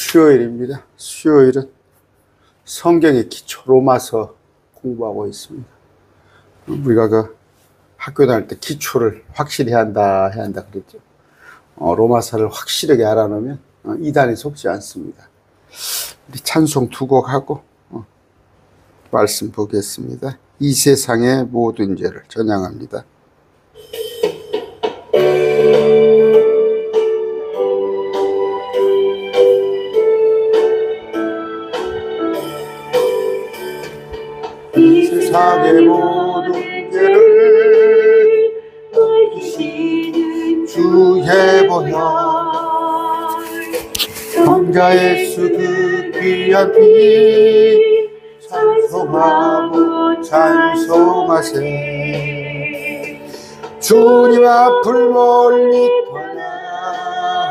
수요일입니다. 수요일은 성경의 기초 로마서 공부하고 있습니다. 우리가 그 학교 다닐 때 기초를 확실히 해야 한다 그랬죠. 로마서를 확실하게 알아놓으면 이단에 속지 않습니다. 우리 찬송 두 곡 하고 말씀 보겠습니다. 이 세상의 모든 죄를 전향합니다. 이 세상의 모든 죄를 ơi 주의 보혈 성자 예수 그 귀한 피 찬송하고 찬송하세. 주님 앞을 멀리 떠나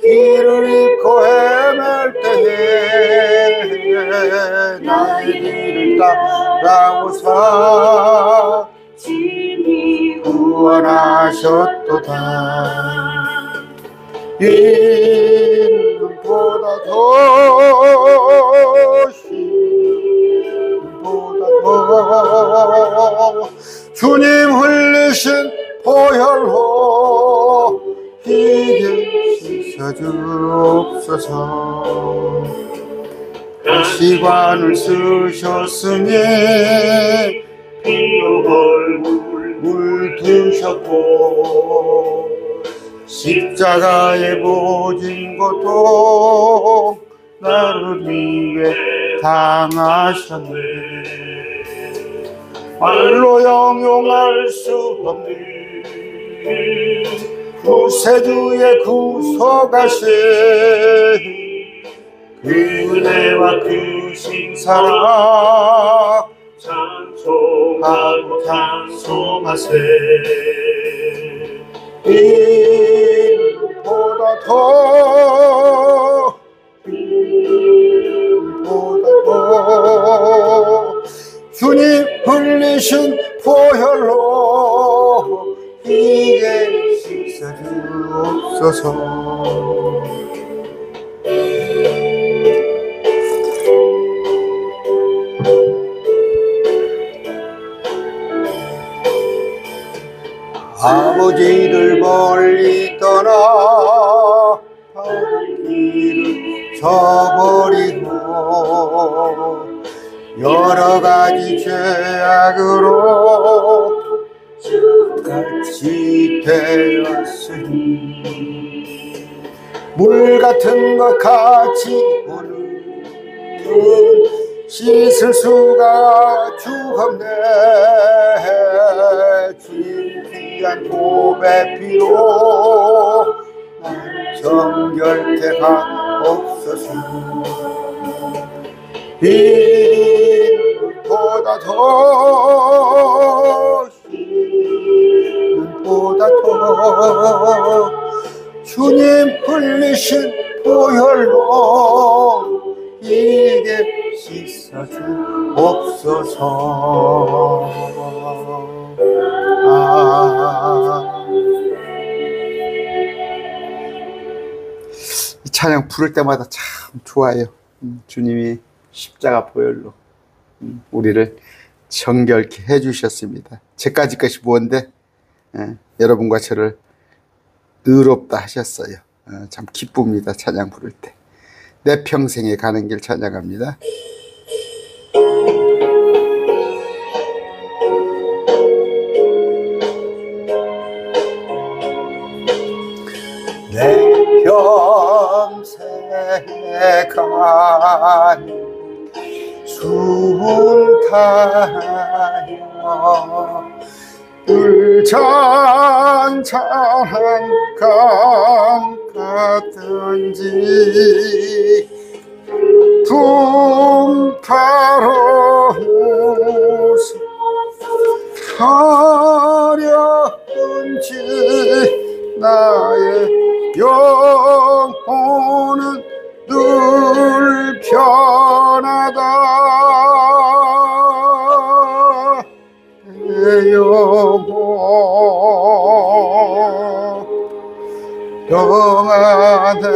길을 잃고 헤맬 때에 나의 길을 따라오사 주님 구원하셨도다. 이보다 더 주님 흘리신 보혈로 이게 씻어주옵소서. 시관을 쓰셨으니 피로 물드셨고 십자가에 모진 것도 나를 위해 당하셨네. 말로 영용할 수 없는 구세주의 구속하신 그 은혜와 그 신사랑 찬송하고 찬송하세. 이보다 더 주님 흘리신 보혈로 이제 씻어주옵소서. 아버지를 멀리 떠나 길을 저버리고 여러 가지 죄악으로 같이 되었으니 물 같은 것 같이 오는 씻을 수가 주없네. 주님 귀한 보배 피로 날 정결케 하옵소서. 이보다 더 주님 흘리신 보혈로 이게 씻어주옵소서. 이 찬양 부를 때마다 참 좋아요. 주님이 십자가 보혈로 우리를 정결케 해주셨습니다. 제까지 것이 뭔데 여러분과 저를 의롭다 하셨어요. 참 기쁩니다. 찬양 부를 때. 내 평생에 가는 길 찬양합니다. 내 평생에 가는 순탄하여 울잔잔한 강 같은지 분파로 하려는지 나의 영혼은 늘 편하다. 내 영혼 평안해.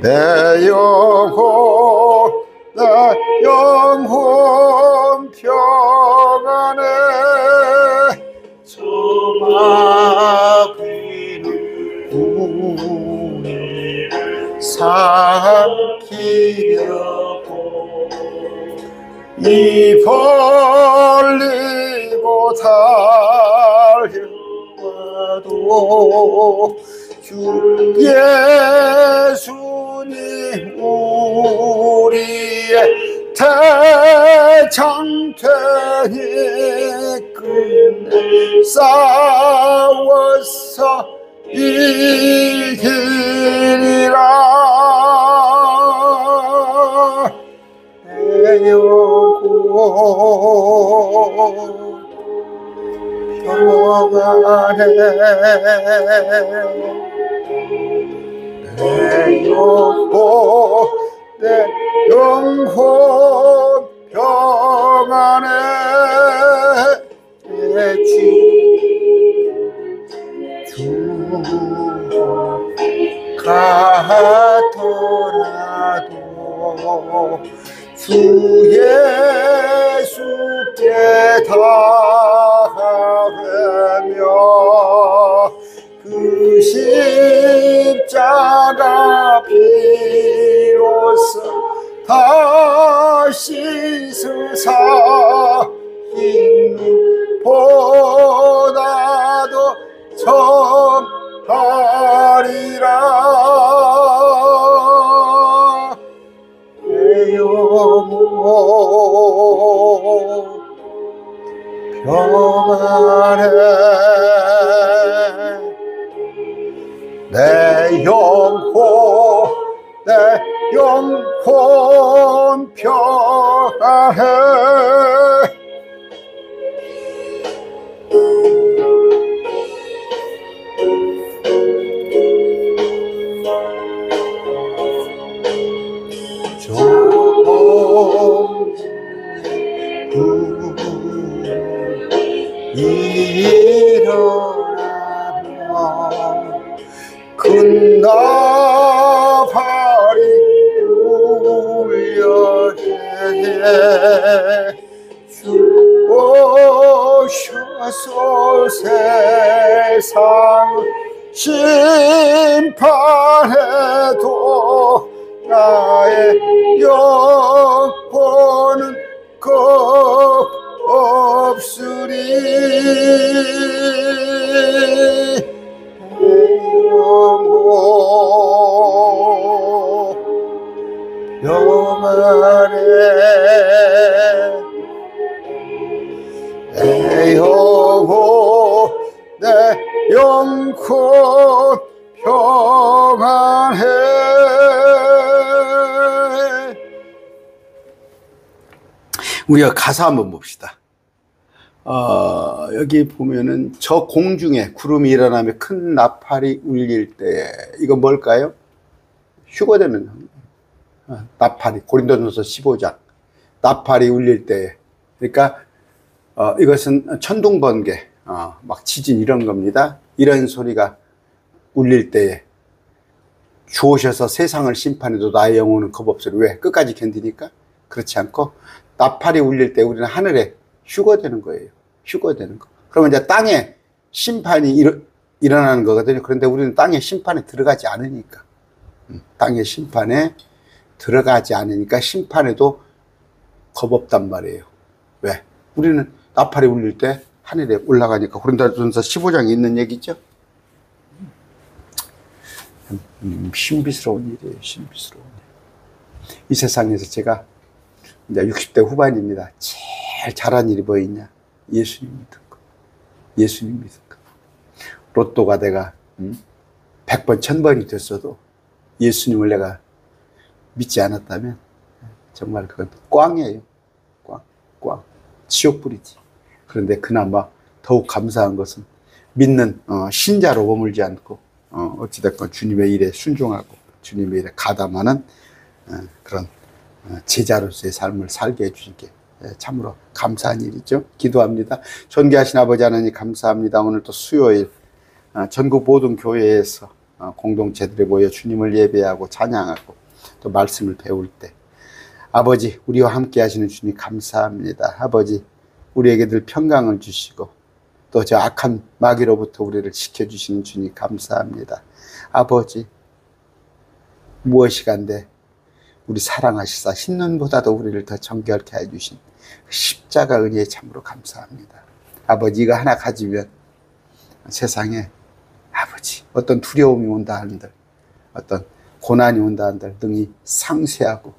내 영혼 평안해 저 마귀는 우리를 삼키려고 이 벌리고 달려와도 주 예수님 우리의 대장되니 끝내 싸워서 이기리라 내 영혼 평안해 내 영혼 평안해 내 주 가더라도 주 예수께 다가가며 그 십자가 피로써 다시 스사 있는 보다도 정하리라 내 영혼 평안해 내 영혼 평안해 일어나며 큰 나팔이 울려대 주 오셔서 세상 심판해도 나의 영혼은 겁 없으리 영원해 내 영혼 평안해 우리가 가사 한번 봅시다. 여기 보면은 저 공중에 구름이 일어나며 큰 나팔이 울릴 때 이거 뭘까요? 휴거되는 나팔이 고린도전서 15장 나팔이 울릴 때 그러니까 이것은 천둥번개 막 지진 이런 겁니다. 이런 소리가 울릴 때에 주 오셔서 세상을 심판해도 나의 영혼은 겁없으리. 왜? 끝까지 견디니까? 그렇지 않고 나팔이 울릴 때 우리는 하늘에 휴거되는 거예요. 휴거되는 거. 그러면 이제 땅에 심판이 일어나는 거거든요. 그런데 우리는 땅의 심판에 들어가지 않으니까. 땅의 심판에 들어가지 않으니까 심판에도 겁없단 말이에요. 왜? 우리는 나팔이 울릴 때 하늘에 올라가니까. 고린도전서 15장에 있는 얘기죠. 신비스러운 일이에요. 신비스러운 일. 이 세상에서 제가 이제 60대 후반입니다. 제일 잘한 일이 뭐 있냐? 예수님 믿은 거. 예수님 믿은 거. 로또가 내가 100번, 1000번이 됐어도 예수님을 내가 믿지 않았다면 정말 그건 꽝이에요. 꽝. 지옥불이지. 그런데 그나마 더욱 감사한 것은 믿는 신자로 머물지 않고 어찌됐건 주님의 일에 순종하고 주님의 일에 가담하는 그런 제자로서의 삶을 살게 해주시게 참으로 감사한 일이죠. 기도합니다. 존귀하신 아버지 하나님 감사합니다. 오늘 또 수요일 전국 모든 교회에서 공동체들에 모여 주님을 예배하고 찬양하고 또 말씀을 배울 때 아버지 우리와 함께 하시는 주님 감사합니다. 아버지 우리에게 늘 평강을 주시고 또 저 악한 마귀로부터 우리를 지켜주시는 주님 감사합니다. 아버지 무엇이간데 우리 사랑하시사 흰눈보다도 우리를 더 정결케 해주신 십자가 은혜에 참으로 감사합니다. 아버지 이거 하나 가지면 세상에 아버지 어떤 두려움이 온다 한들 어떤 고난이 온다 한들 등이 상쇄하고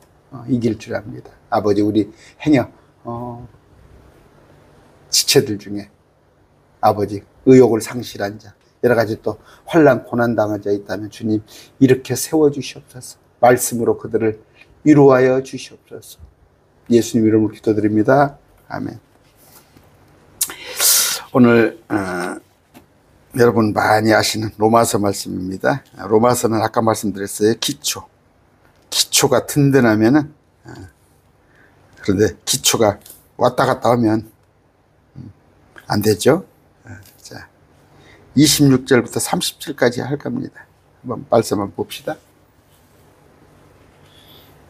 이길 줄 압니다. 아버지 우리 행여 지체들 중에 아버지 의욕을 상실한 자 여러 가지 또 환난 고난 당한 자 있다면 주님 이렇게 세워주시옵소서. 말씀으로 그들을 위로하여 주시옵소서. 예수님 이름으로 기도드립니다. 아멘. 오늘 여러분 많이 아시는 로마서 말씀입니다. 로마서는 아까 말씀드렸어요. 기초가 든든하면은 그런데 기초가 왔다 갔다 하면 안 되죠. 자, 26절부터 30절까지 할 겁니다. 한번 말씀 한번 봅시다.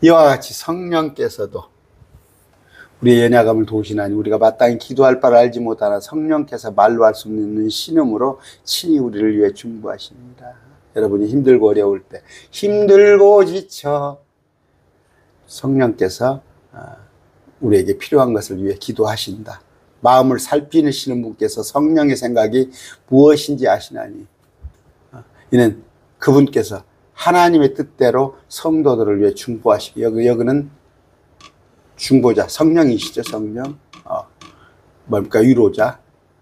이와 같이 성령께서도 우리의 연약함을 도우시나니 우리가 마땅히 기도할 바를 알지 못하나 성령께서 말로 할 수 없는 신음으로 친히 우리를 위해 중보하십니다. 여러분이 힘들고 어려울 때 힘들고 지쳐 성령께서 우리에게 필요한 것을 위해 기도하신다. 마음을 살피시는 분께서 성령의 생각이 무엇인지 아시나니 이는 그분께서 하나님의 뜻대로 성도들을 위해 중보하시고 여기는 중보자 성령이시죠. 성령 뭡니까 위로자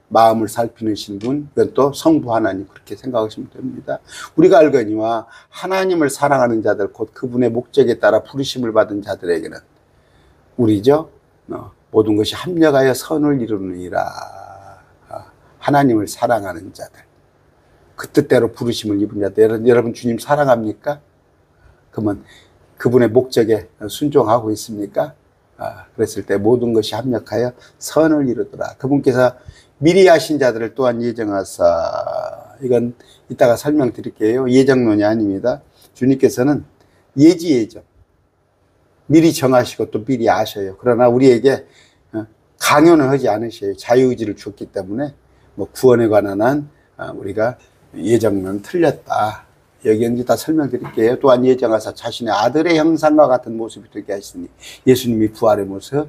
마음을 살피시는 분 그건 또 성부 하나님 그렇게 생각하시면 됩니다. 우리가 알거니와 하나님을 사랑하는 자들 곧 그분의 목적에 따라 부르심을 받은 자들에게는 우리죠 모든 것이 합력하여 선을 이루느니라. 하나님을 사랑하는 자들 그 뜻대로 부르심을 입은 자들 여러분 주님 사랑합니까? 그러면 그분의 목적에 순종하고 있습니까? 그랬을 때 모든 것이 합력하여 선을 이루더라. 그분께서 미리 하신 자들을 또한 예정하사 이건 이따가 설명드릴게요. 예정론이 아닙니다. 주님께서는 예정 미리 정하시고 또 미리 아셔요. 그러나 우리에게 강요는 하지 않으셔요. 자유의지를 주었기 때문에 뭐 구원에 관한 한 우리가 예정론은 틀렸다. 여기는 이따 설명드릴게요. 또한 예정하사 자신의 아들의 형상과 같은 모습이 되게 하시니 예수님이 부활의 모습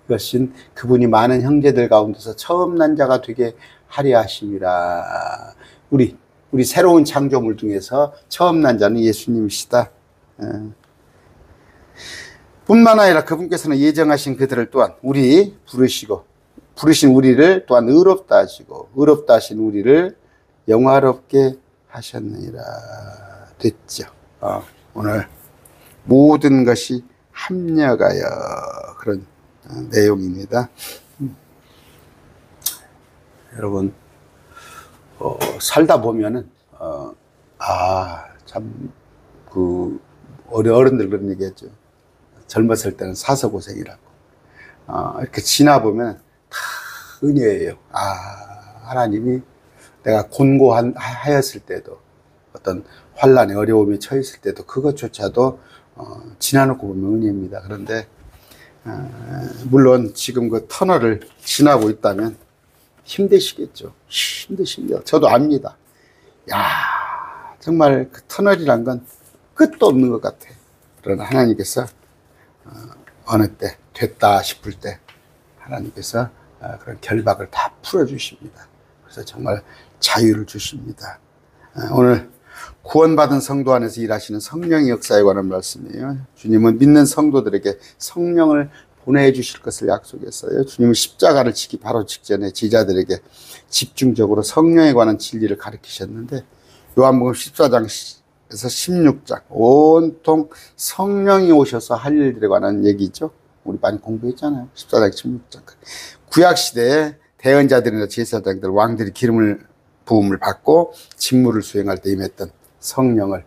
이것은 그분이 많은 형제들 가운데서 처음 난 자가 되게 하려 하심이라. 우리 새로운 창조물 중에서 처음 난 자는 예수님이시다. 뿐만 아니라 그분께서는 예정하신 그들을 또한 부르신 우리를 또한 의롭다 하시고 의롭다 하신 우리를 영화롭게 하셨느니라. 됐죠. 오늘 모든 것이 합력하여 그런 내용입니다. 여러분 살다 보면은 참 그 어른들 그런 얘기했죠. 젊었을 때는 사서 고생이라고. 이렇게 지나보면 다 은혜예요. 하나님이 내가 곤고하였을 때도 어떤 환난에 어려움에 처했을 때도 그것조차도 지나놓고 보면 은혜입니다. 그런데 물론 지금 그 터널을 지나고 있다면 힘드시겠죠. 힘드십니다. 저도 압니다. 정말 그 터널이란 건 끝도 없는 것 같아. 그러나 하나님께서 어느 때 됐다 싶을 때 하나님께서 그런 결박을 다 풀어주십니다. 그래서 정말 자유를 주십니다. 오늘 구원받은 성도 안에서 일하시는 성령의 역사에 관한 말씀이에요. 주님은 믿는 성도들에게 성령을 보내주실 것을 약속했어요. 주님은 십자가를 지기 바로 직전에 제자들에게 집중적으로 성령에 관한 진리를 가르치셨는데 요한복음 14장에서 16장 온통 성령이 오셔서 할 일들에 관한 얘기죠. 우리 많이 공부했잖아요. 14장 16장 구약시대에 대언자들이나 제사장들 왕들이 부음을 받고 직무를 수행할 때 임했던 성령을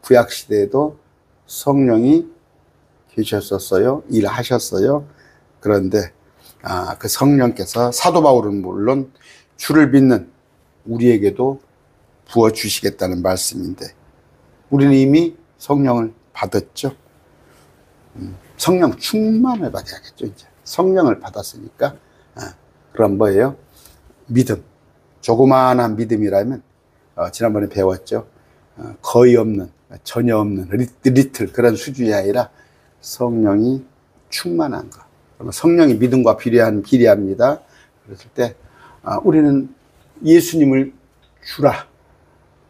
구약시대에도 성령이 계셨었어요. 일하셨어요. 그런데 그 성령께서 사도 바울은 물론 주를 믿는 우리에게도 부어주시겠다는 말씀인데, 우리는 이미 성령을 받았죠. 성령 충만을 받아야겠죠, 이제. 성령을 받았으니까. 그럼 뭐예요? 믿음. 조그마한 믿음이라면, 지난번에 배웠죠. 거의 없는, 전혀 없는, 리틀 그런 수준이 아니라 성령이 충만한 것. 그러면 성령이 믿음과 비례합니다. 그랬을 때, 우리는 예수님을 주라.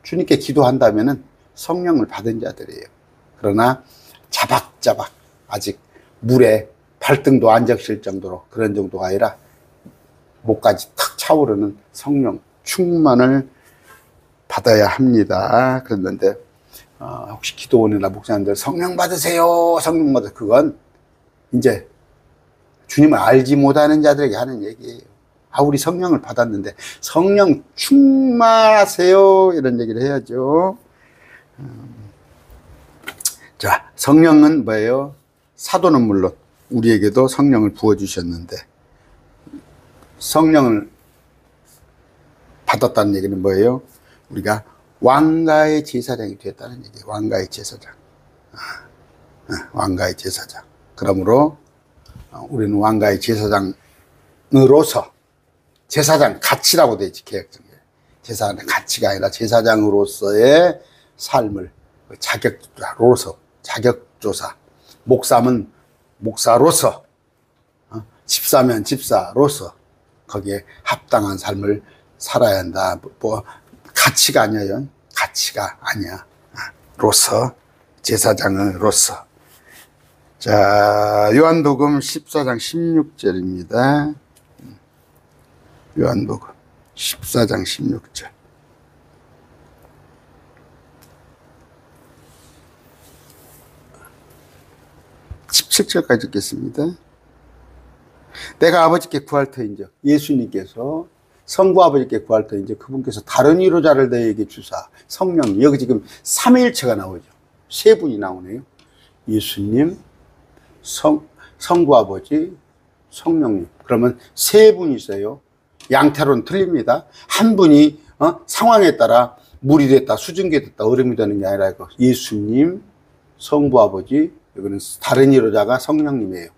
주님께 기도한다면은 성령을 받은 자들이에요. 그러나 자박자박 아직 물에 발등도 안 적실 정도로 그런 정도가 아니라 목까지 탁 차오르는 성령 충만을 받아야 합니다. 그랬는데 혹시 기도원이나 목사님들 성령 받으세요. 성령 받으세요. 그건 이제 주님을 알지 못하는 자들에게 하는 얘기예요. 우리 성령을 받았는데 성령 충만하세요. 이런 얘기를 해야죠. 자, 성령은 뭐예요? 사도는 물론 우리에게도 성령을 부어주셨는데, 성령을 받았다는 얘기는 뭐예요? 우리가 왕가의 제사장이 되었다는 얘기예요. 왕가의 제사장. 왕가의 제사장. 그러므로 우리는 왕가의 제사장으로서, 제사장 가치라고 되어 있지, 개혁성에. 제사장의 가치가 아니라 제사장으로서의 삶을, 자격조사. 목사면 목사로서, 집사면 집사로서 거기에 합당한 삶을 살아야 한다. 가치가 아니에요. 가치가 아니야. 로서, 제사장으로서. 자, 요한복음 14장 16절입니다. 요한복음 14장 16절. 17절까지 읽겠습니다. 내가 아버지께 구할 터인즉, 예수님께서 성부 아버지께 구할 터인즉 그분께서 다른 위로자를 너희에게 주사. 성령, 여기 지금 삼위일체가 나오죠. 세 분이 나오네요. 예수님, 성부 아버지, 성령님. 그러면 세 분이 있어요. 양태로는 틀립니다. 한 분이 상황에 따라 물이 됐다, 수증기 됐다, 얼음이 되는 게 아니라 예수님, 성부 아버지, 여기는 다른 위로자가 성령님이에요.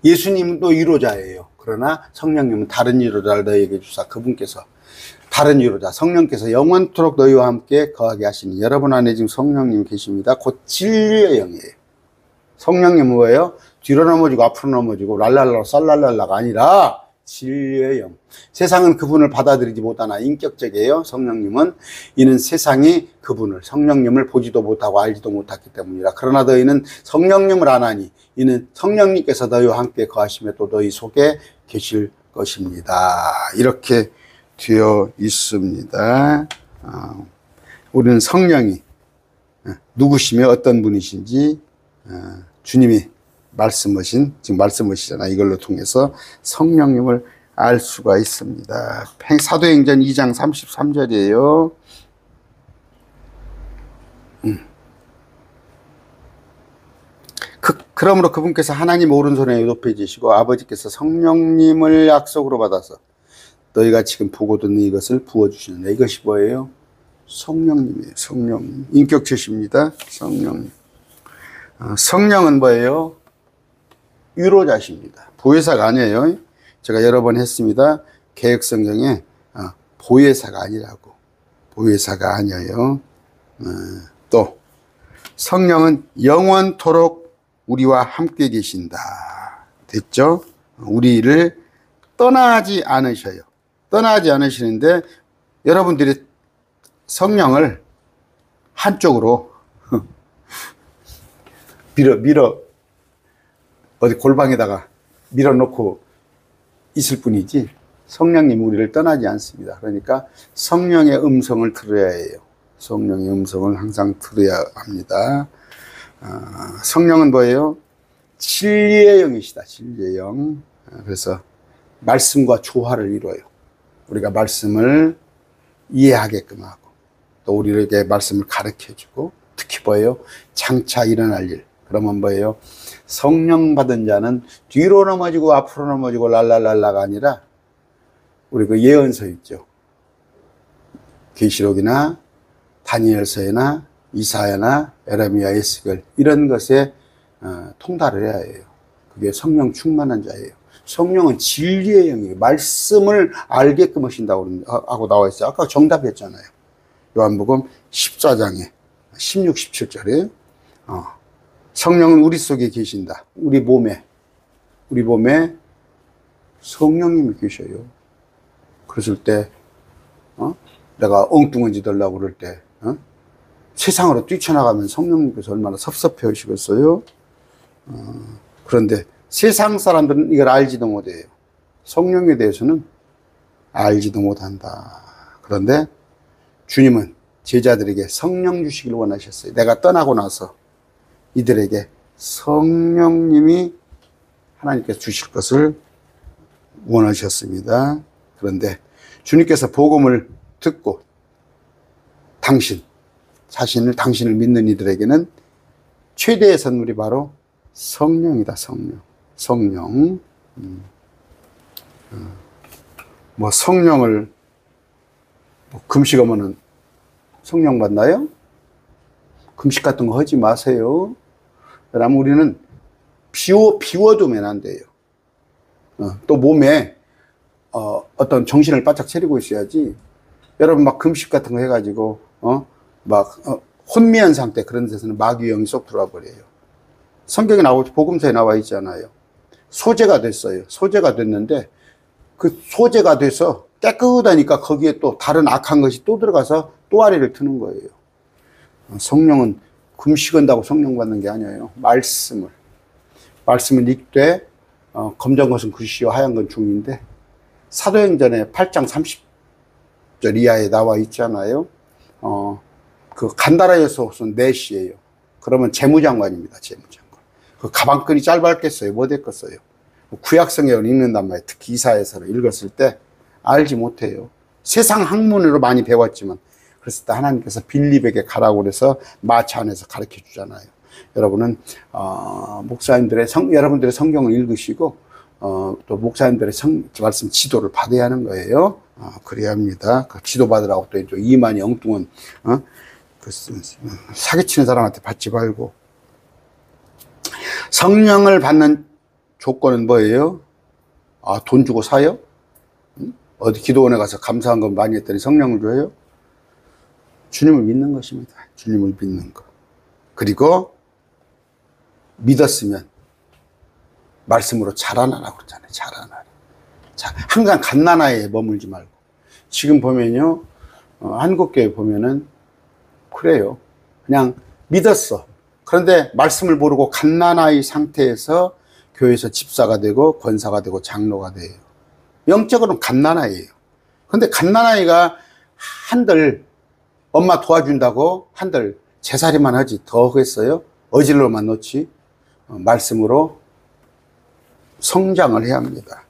예수님도 위로자예요. 그러나 성령님은 다른 위로자를 너희에게 주사. 그분께서 다른 위로자, 성령께서 영원토록 너희와 함께 거하게 하시니 여러분 안에 지금 성령님 계십니다. 곧 진리의 영이에요. 성령님은 뭐예요? 뒤로 넘어지고 앞으로 넘어지고 랄랄라 쌀랄랄라가 아니라 진리의 영. 세상은 그분을 받아들이지 못하나 인격적이에요. 성령님은. 이는 세상이 그분을, 성령님을 보지도 못하고 알지도 못했기 때문이라. 그러나 너희는 성령님을 아나니 이는 성령님께서 너희와 함께 거하시며 또 너희 속에 계실 것입니다. 이렇게 되어 있습니다. 우리는 성령이 누구시며 어떤 분이신지 주님이 지금 말씀하시잖아. 이걸로 통해서 성령님을 알 수가 있습니다. 사도행전 2장 33절이에요. 그러므로 그분께서 하나님 오른손에 높여지시고 아버지께서 성령님을 약속으로 받아서 너희가 지금 보고 듣는 이것을 부어주시는데, 이것이 뭐예요? 성령님이에요. 성령님. 인격체십니다. 성령님. 성령은 뭐예요? 위로자십니다. 보혜사가 아니에요. 제가 여러 번 했습니다. 개혁성경에 보혜사가 아니라고. 보혜사가 아니에요. 또 성령은 영원토록 우리와 함께 계신다. 됐죠? 우리를 떠나지 않으셔요. 떠나지 않으시는데 여러분들이 성령을 한쪽으로 밀어 어디 골방에다가 밀어놓고 있을 뿐이지 성령님 우리를 떠나지 않습니다. 그러니까 성령의 음성을 들어야 해요. 성령의 음성을 항상 들어야 합니다. 성령은 뭐예요? 진리의 영이시다. 진리의 영. 그래서 말씀과 조화를 이루어요. 우리가 말씀을 이해하게끔 하고 또 우리에게 말씀을 가르쳐주고, 특히 뭐예요? 장차 일어날 일. 그러면 뭐예요? 성령 받은 자는 뒤로 넘어지고 앞으로 넘어지고 랄랄랄라가 아니라 우리 그 예언서 있죠. 계시록이나 다니엘서나 이사야나 에레미야, 에스겔 이런 것에 통달을 해야 해요. 그게 성령 충만한 자예요. 성령은 진리의 영이에요. 말씀을 알게끔 하신다고 하고 나와 있어요. 아까 정답이었잖아요. 요한복음 14장에 16, 17절에 성령은 우리 속에 계신다. 우리 몸에 성령님이 계셔요. 그랬을 때 내가 엉뚱한 짓 하려고 그럴 때 세상으로 뛰쳐나가면 성령님께서 얼마나 섭섭해 하시겠어요? 그런데 세상 사람들은 이걸 알지도 못해요. 성령에 대해서는 알지도 못한다. 그런데 주님은 제자들에게 성령 주시길 원하셨어요. 내가 떠나고 나서 이들에게 성령님이 하나님께서 주실 것을 원하셨습니다. 그런데 주님께서 복음을 듣고 당신을 믿는 이들에게는 최대의 선물이 바로 성령이다. 성령. 성령을 금식하면은 성령 받나요? 금식 같은 거 하지 마세요. 그러면 우리는 비워두면 안 돼요. 또 몸에 어떤 정신을 바짝 차리고 있어야지. 여러분 막 금식 같은 거 해가지고 혼미한 상태, 그런 데서는 마귀 영이 쏙 들어와 버려요. 성경에 복음서에 나와 있잖아요. 소재가 됐어요. 소재가 됐는데 그 소재가 돼서 깨끗하니까 거기에 또 다른 악한 것이 또 들어가서 또 아래를 트는 거예요. 성령은 금식한다고 성령 받는 게 아니에요. 말씀을 읽되 검정 것은 글씨요 하얀 건 종인데, 사도행전에 8장 30절 이하에 나와 있잖아요. 그 간다라에서 쏜 넷이에요. 그러면 재무장관입니다. 재무장관. 그 가방끈이 짧았겠어요? 못했겠어요? 구약성경을 읽는단 말이에요. 특히 이사야서를 읽었을 때 알지 못해요. 세상 학문으로 많이 배웠지만, 그랬을 때 하나님께서 빌립에게 가라고 그래서 마차 안에서 가르쳐 주잖아요. 여러분은 여러분들의 성경을 읽으시고 또 목사님들의 말씀 지도를 받아야 하는 거예요. 그래야 합니다. 그 지도 받으라고 또 이만희 엉뚱한 사기치는 사람한테 받지 말고. 성령을 받는 조건은 뭐예요? 돈 주고 사요? 어디 기도원에 가서 감사한 건 많이 했더니 성령을 줘요? 주님을 믿는 것입니다. 주님을 믿는 것. 그리고 믿었으면 말씀으로 자라나라고 그러잖아요. 자라나라. 항상 갓난아이에 머물지 말고. 지금 보면요, 한국교회 보면은 그래요. 그냥 믿었어. 그런데 말씀을 모르고 갓난아이 상태에서 교회에서 집사가 되고 권사가 되고 장로가 돼요. 영적으로는 갓난아이예요. 그런데 갓난아이가 한들 엄마 도와준다고 한들 제사리만 하지 더 하겠어요? 어질러만 놓지. 말씀으로 성장을 해야 합니다.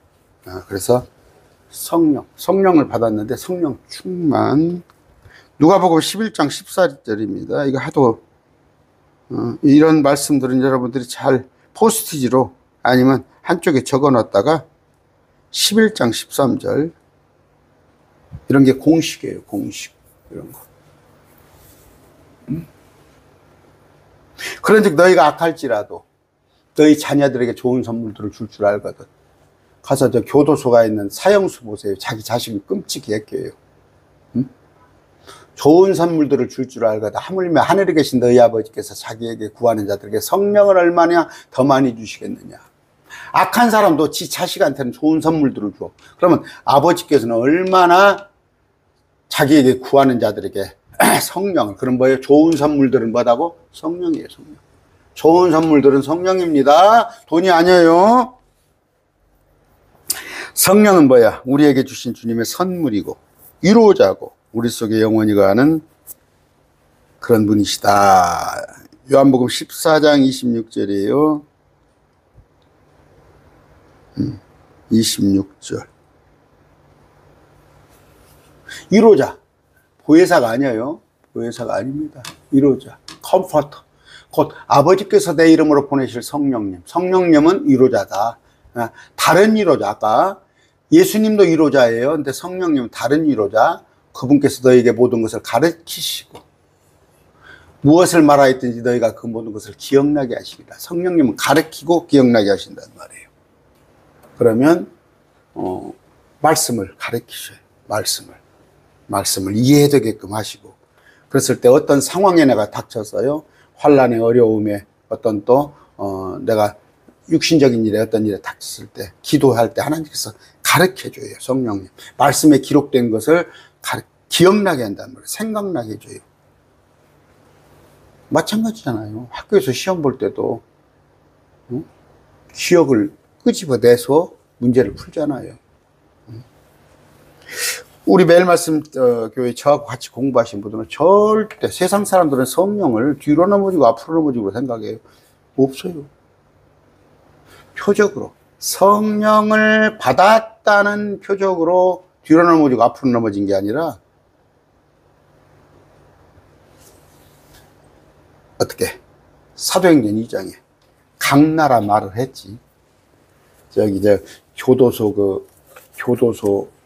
그래서 성령을 받았는데 성령 충만. 누가복음 11장 14절입니다. 이거 하도 이런 말씀들은 여러분들이 잘 포스트지로 아니면 한쪽에 적어놨다가 11장 13절 이런 게 공식이에요. 공식 이런 거. 그런즉 너희가 악할지라도 너희 자녀들에게 좋은 선물들을 줄 줄 알거든. 가서 저 교도소가 있는 사형수 보세요. 자기 자식이 끔찍히 애껴요. 좋은 선물들을 줄 줄 알거든. 하물며 하늘에 계신 너희 아버지께서 자기에게 구하는 자들에게 성령을 얼마나 더 많이 주시겠느냐. 악한 사람도 지 자식한테는 좋은 선물들을 줘. 그러면 아버지께서는 얼마나 자기에게 구하는 자들에게 성령을, 그럼 뭐예요? 좋은 선물들은 뭐다고? 성령이에요. 성령. 좋은 선물들은 성령입니다. 돈이 아니에요. 성령은 뭐야? 우리에게 주신 주님의 선물이고 위로자고 우리 속에 영원히 거하는 그런 분이시다. 요한복음 14장 26절이에요. 26절. 위로자. 보혜사가 아니에요. 보혜사가 아닙니다. 위로자. 컴포터. 곧 아버지께서 내 이름으로 보내실 성령님. 성령님은 위로자다. 다른 위로자. 아까 예수님도 위로자예요. 근데 성령님은 다른 위로자. 그분께서 너에게 모든 것을 가르치시고 무엇을 말하였든지 너희가 그 모든 것을 기억나게 하시리라. 성령님은 가르치고 기억나게 하신다는 말이에요. 그러면 말씀을 가르치셔요. 말씀을 이해되게끔 하시고, 그랬을 때 어떤 상황에 내가 닥쳐서요, 환난의 어려움에 어떤 또 내가 육신적인 일에 어떤 일에 닥쳤을 때, 기도할 때 하나님께서 가르쳐줘요. 성령님 말씀에 기록된 것을 기억나게 한다는 말이에요. 생각나게 해줘요. 마찬가지잖아요. 학교에서 시험 볼 때도 기억을 끄집어내서 문제를 풀잖아요. 우리 매일 말씀 교회 저하고 같이 공부하신 분들은 절대, 세상 사람들은 성령을 뒤로 넘어지고 앞으로 넘어지고 생각해요. 없어요. 표적으로 성령을 받았다는 표적으로 뒤로 넘어지고 앞으로 넘어진 게 아니라, 어떻게 사도행전 2장에 각 나라 말을 했지. 저기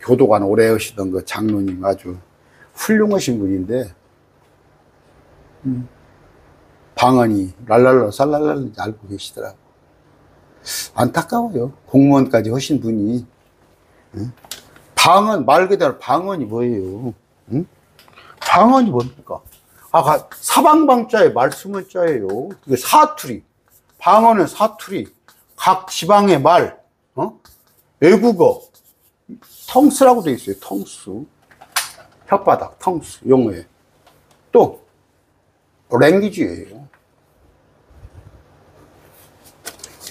교도관 오래 하시던 그 장로님 아주 훌륭하신 분인데, 방언이 랄랄라 살랄랄 알고 계시더라고. 안타까워요. 공무원까지 하신 분이. 방언, 말 그대로 방언이 뭐예요? 방언이 뭡니까? 사방방자에 말씀을 짜예요. 그게 사투리. 방언은 사투리. 각 지방의 말, 외국어, 텅스라고 되어 있어요. 텅스. 혓바닥, 텅스, 영어에. 또, 랭귀지예요.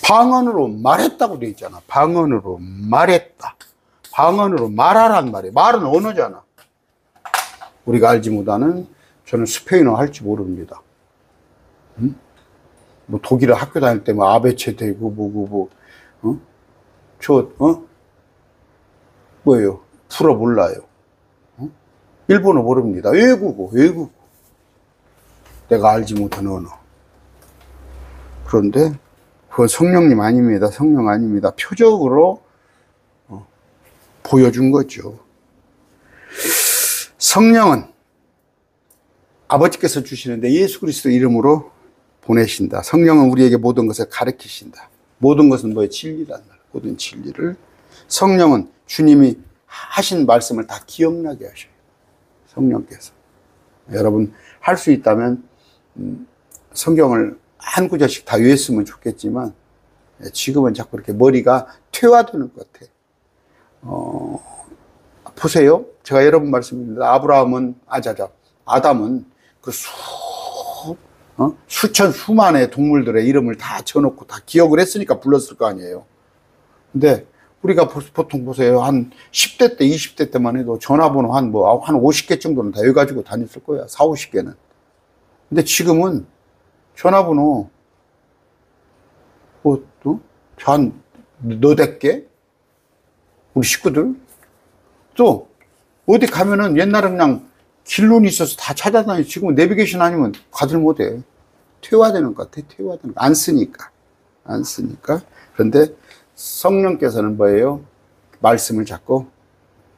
방언으로 말했다고 되어 있잖아. 방언으로 말했다. 방언으로 말하란 말이에요. 말은 언어잖아. 우리가 알지 못하는, 저는 스페인어 할지 모릅니다. 뭐 독일어 학교 다닐 때 뭐 아베체 되고 뭐예요? 풀어 몰라요. 일본어 모릅니다. 외국어. 내가 알지 못한 언어. 그런데 그건 성령님 아닙니다. 성령 아닙니다. 표적으로 보여준 거죠. 성령은 아버지께서 주시는데 예수 그리스도 이름으로 보내신다. 성령은 우리에게 모든 것을 가르치신다. 모든 것은 뭐예요? 진리란 말. 모든 진리를. 성령은 주님이 하신 말씀을 다 기억나게 하셔요. 성령께서. 여러분 할 수 있다면 성경을 한 구절씩 다 외웠으면 좋겠지만, 지금은 자꾸 이렇게 머리가 퇴화되는 것 같아요. 보세요. 제가 여러 번 말씀드립니다. 아담은 그 수천 수만의 동물들의 이름을 다 적어놓고 다 기억을 했으니까 불렀을 거 아니에요. 근데 우리가 보통 보세요. 한 10대 때, 20대 때만 해도 전화번호 한 50개 정도는 다 외워가지고 다녔을 거야. 4, 50개는. 근데 지금은 전화번호 한 너댓 개? 우리 식구들? 또 어디 가면은 옛날에 그냥 길눈이 있어서 다 찾아다니지, 지금은 내비게이션 아니면 가들 못해. 퇴화되는 것 같아. 안 쓰니까. 그런데 성령께서는 뭐예요? 말씀을 자꾸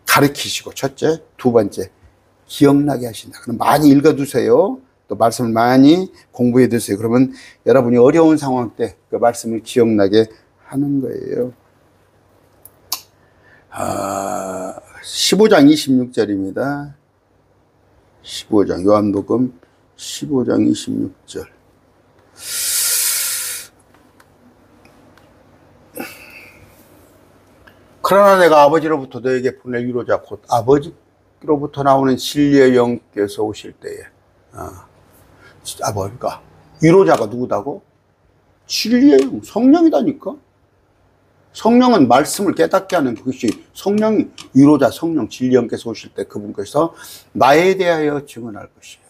가르치시고, 첫째. 두 번째, 기억나게 하신다. 그럼 많이 읽어두세요. 또 말씀을 많이 공부해 두세요. 그러면 여러분이 어려운 상황 때 그 말씀을 기억나게 하는 거예요. 15장 26절입니다. 15장, 요한복음 15장 26절. 그러나 내가 아버지로부터 너에게 보낼 위로자 곧 아버지로부터 나오는 진리의 영께서 오실 때에, 아버지가 위로자가 누구다고? 진리의 영, 성령이다니까. 성령은 말씀을 깨닫게 하는 그것이 성령이, 위로자 성령 진리의 영께서 오실 때 그분께서 나에 대하여 증언할 것이에요.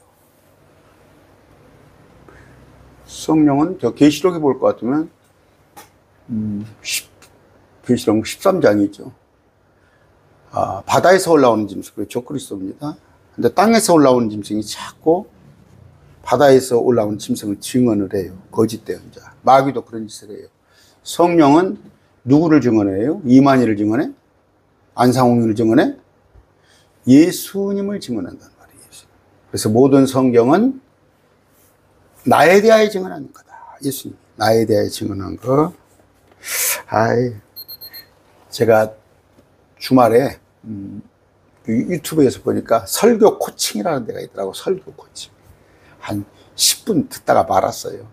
성령은 저 계시록에 볼 것 같으면 계시록 13장이죠. 바다에서 올라오는 짐승, 그렇죠, 그리스도입니다. 근데 땅에서 올라오는 짐승이 자꾸 바다에서 올라오는 짐승을 증언을 해요. 거짓 대언자. 마귀도 그런 짓을 해요. 성령은 누구를 증언해요? 이만희를 증언해? 안상홍을 증언해? 예수님을 증언한단 말이에요. 그래서 모든 성경은 나에 대하여 증언하는 거다. 예수님 나에 대하여 증언한 거. 제가 주말에 유튜브에서 보니까 설교 코칭이라는 데가 있더라고. 설교 코칭. 한 10분 듣다가 말았어요.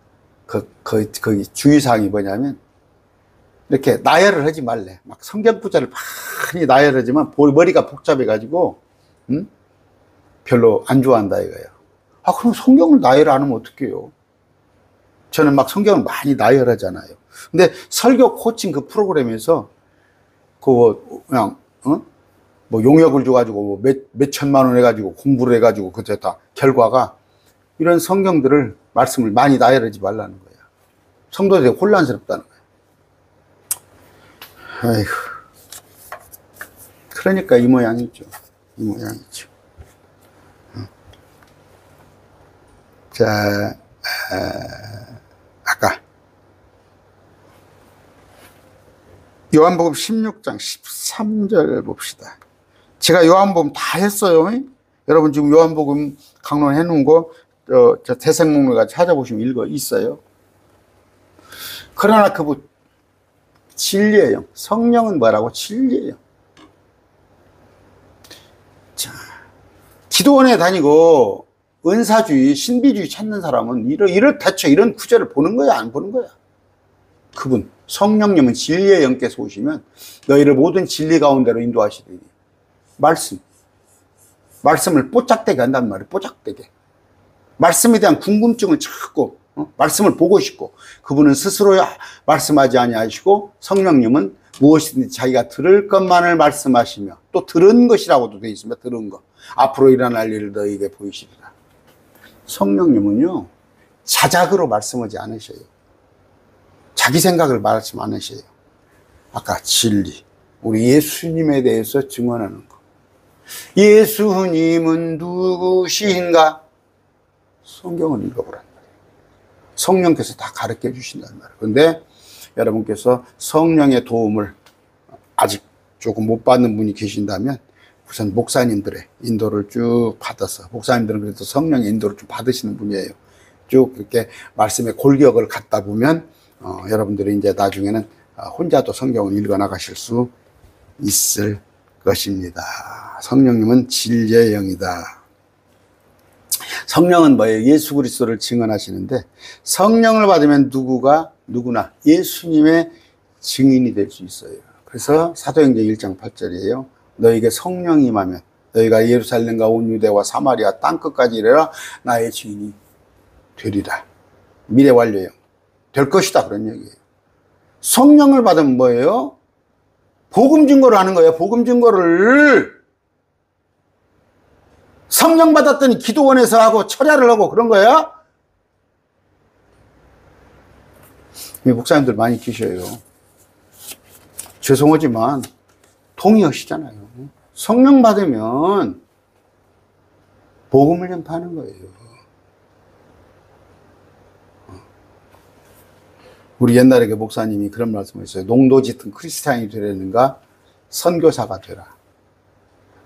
거기 주의사항이 뭐냐면, 이렇게 나열을 하지 말래. 막 성경 구절을 많이 나열하지만 머리가 복잡해가지고, 별로 안 좋아한다 이거예요. 그럼 성경을 나열 안 하면 어떡해요? 저는 막 성경을 많이 나열하잖아요. 근데 설교 코칭 그 프로그램에서, 그냥, 뭐 용역을 줘가지고 몇 천만 원 해가지고 공부를 해가지고 그때 다 결과가 이런 성경들을 말씀을 많이 나열하지 말라는 거예요. 성도들이 혼란스럽다는 거예요. 아이고. 그러니까 이 모양이죠. 이 모양이죠. 자, 아까 요한복음 16장 13절 봅시다. 제가 요한복음 다 했어요. 여러분 지금 요한복음 강론 해놓은 거 저 대생목록 찾아보시면 읽어 있어요. 그러나 그분 진리예요. 성령은 뭐라고? 진리예요. 자, 기도원에 다니고 은사주의, 신비주의 찾는 사람은 대체 이런 구절을 보는 거야, 안 보는 거야? 그분 성령님은 진리의 영께서 오시면 너희를 모든 진리 가운데로 인도하시더니 말씀을 뽀짝대게 한단 말이에요. 뽀짝대게. 말씀에 대한 궁금증을 찾고 말씀을 보고 싶고, 그분은 스스로 말씀하지 아니하시고 성령님은 무엇이든지 자기가 들을 것만을 말씀하시며, 또 들은 것이라고도 되어 있습니다. 들은 것. 앞으로 일어날 일을 너희에게 보이시리라. 성령님은요, 자작으로 말씀하지 않으셔요. 자기 생각을 말하지 않으셔요. 아까 진리, 우리 예수님에 대해서 증언하는 거. 예수님은 누구신가? 성경을 읽어보란 말이에요. 성령께서 다 가르쳐 주신단 말이에요. 그런데 여러분께서 성령의 도움을 아직 조금 못 받는 분이 계신다면 우선 목사님들의 인도를 쭉 받아서, 목사님들은 그래도 성령의 인도를 좀 받으시는 분이에요. 쭉 이렇게 말씀의 골격을 갖다 보면 여러분들이 이제 나중에는 혼자도 성경을 읽어 나가실 수 있을 것입니다. 성령님은 진리의 영이다. 성령은 뭐예요? 예수 그리스도를 증언하시는데, 성령을 받으면 누구나 예수님의 증인이 될 수 있어요. 그래서 사도행전 1장 8절이에요. 너에게 성령이 임하면 너희가 예루살렘과 온 유대와 사마리아 땅끝까지 이르러 나의 증인이 되리라. 미래 완료예요. 될 것이다, 그런 얘기예요. 성령을 받으면 뭐예요? 복음 증거를 하는 거예요. 복음 증거를. 성령 받았더니 기도원에서 하고 철야를 하고 그런 거야? 목사님들 많이 계셔요. 죄송하지만 동의하시잖아요. 성령 받으면 복음을 전파하는 거예요. 우리 옛날에 그 목사님이 그런 말씀을 했어요. 농도 짙은 크리스찬이 되려는가 선교사가 되라.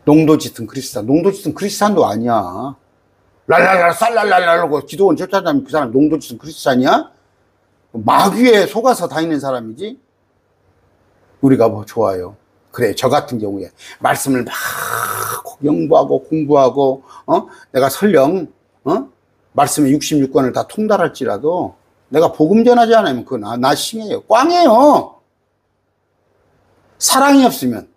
농도 짙은 크리스찬. 농도 짙은 크리스찬도 아니야. 랄랄랄 쌀랄랄랄하고 기도원 쫓아다니면 그 사람 농도 짙은 크리스찬이야? 마귀에 속아서 다니는 사람이지. 우리가 뭐 좋아요. 그래, 저 같은 경우에 말씀을 막 연구하고 공부하고 내가 설령 말씀의 66권을 다 통달할지라도 내가 복음 전하지 않으면 그건 나 싱해요. 꽝이에요. 사랑이 없으면,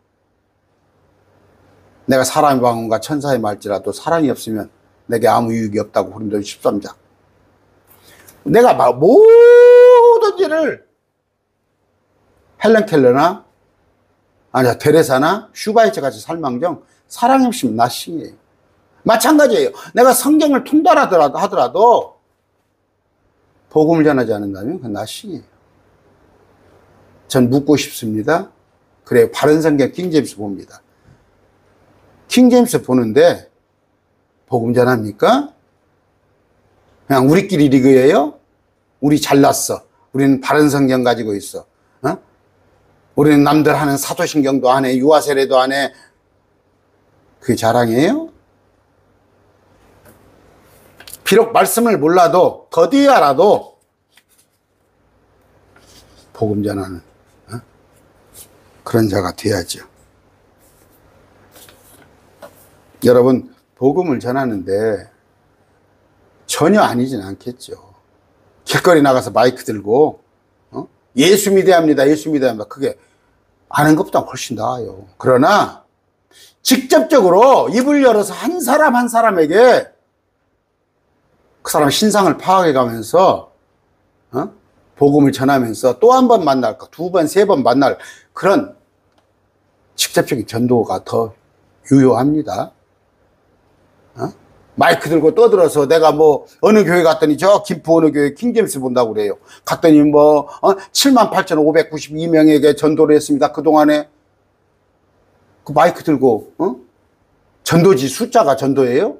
내가 사람의 방언과 천사의 말지라도 사랑이 없으면 내게 아무 유익이 없다고 고린도서 13장. 내가 막 모든 일을 헬렌 켈러나 테레사나 슈바이처 같이 살망정 사랑이 없으면 나 싱해요. 마찬가지예요. 내가 성경을 통달하더라도 복음을 전하지 않는다면 그건 나 싱해요. 전 묻고 싶습니다. 그래, 바른 성경 킹제임스 봅니다. 킹제임스 보는데 복음 전합니까? 그냥 우리끼리 리그예요? 우리 잘났어. 우리는 바른 성경 가지고 있어. 우리는 남들 하는 사도신경도 안 해. 유아세례도 안 해. 그게 자랑이에요? 비록 말씀을 몰라도 더디 알아도 복음 전하는 그런 자가 돼야죠. 여러분, 복음을 전하는데 전혀 아니진 않겠죠. 길거리 나가서 마이크 들고 예수 믿어야 합니다. 예수 믿어야 합니다. 그게 아는 것보다 훨씬 나아요. 그러나 직접적으로 입을 열어서 한 사람 한 사람에게 그 사람 신상을 파악해 가면서 복음을 전하면서 또 한 번 만날까, 두 번, 세 번 만날 그런 직접적인 전도가 더 유효합니다. 마이크 들고 떠들어서 내가 뭐 어느 교회 갔더니 저 김포 어느 교회 킹제임스 본다고 그래요. 갔더니 뭐 78,592명에게 전도를 했습니다. 그동안에 그 마이크 들고 전도지 숫자가 전도예요?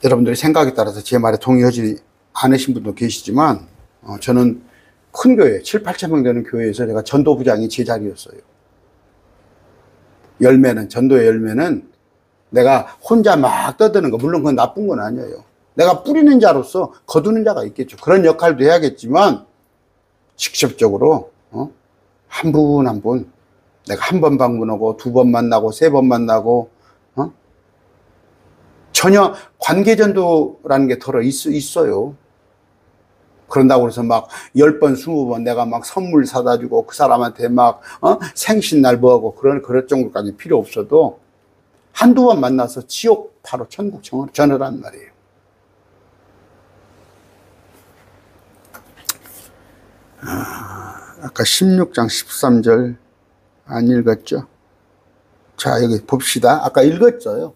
여러분들의 생각에 따라서 제 말에 동의하지 않으신 분도 계시지만 저는 큰 교회 7, 8천 명 되는 교회에서 제가 전도부장이 제 자리였어요. 열매는, 전도의 열매는 내가 혼자 막 떠드는 거, 물론 그건 나쁜 건 아니에요. 내가 뿌리는 자로서 거두는 자가 있겠죠. 그런 역할도 해야겠지만 직접적으로 한 분 한 분 내가 한 번 방문하고 두 번 만나고 세 번 만나고 전혀 관계전도라는 게 덜어 있어요. 그런다고 해서 막 10번, 20번 내가 막 선물 사다 주고 그 사람한테 막 생신날 뭐하고 그럴 정도까지 필요 없어도 한두 번 만나서 지옥 바로 천국 전하란 말이에요. 아까 16장 13절 안 읽었죠? 자, 여기 봅시다. 아까 읽었어요.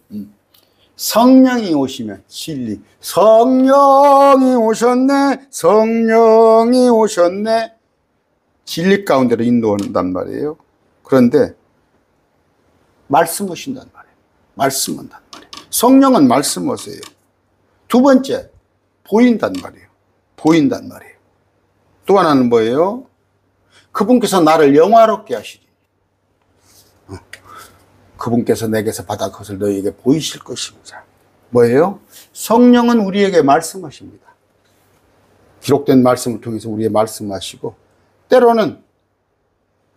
성령이 오시면 진리. 성령이 오셨네. 성령이 오셨네. 진리 가운데로 인도한단 말이에요. 그런데 말씀하신단 말이에요. 말씀한단 말이에요. 성령은 말씀하세요. 두 번째, 보인단 말이에요. 보인단 말이에요. 또 하나는 뭐예요? 그분께서 나를 영화롭게 하시리. 그분께서 내게서 받아 그것을 너희에게 보이실 것입니다. 뭐예요? 성령은 우리에게 말씀하십니다. 기록된 말씀을 통해서 우리에게 말씀하시고 때로는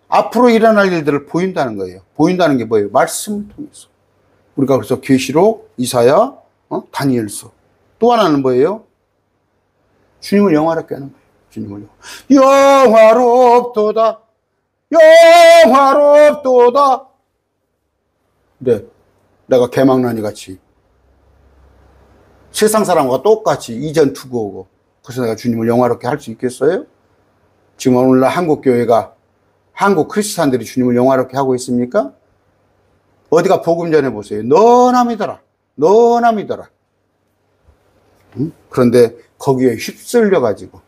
앞으로 일어날 일들을 보인다는 거예요. 보인다는 게 뭐예요? 말씀을 통해서. 우리가 그래서 계시록, 이사야, 다니엘서. 또 하나는 뭐예요? 주님을 영화롭게 하는 거예요. 주님을 영화롭도다. 영화롭도다. 네, 내가 개망나니 같이 세상 사람과 똑같이 이전 투구하고 그래서 내가 주님을 영화롭게 할 수 있겠어요? 지금 오늘날 한국 교회가 한국 크리스찬들이 주님을 영화롭게 하고 있습니까? 어디가 복음 전해 보세요. 너나 믿어라. 너나 믿어라. 그런데 거기에 휩쓸려 가지고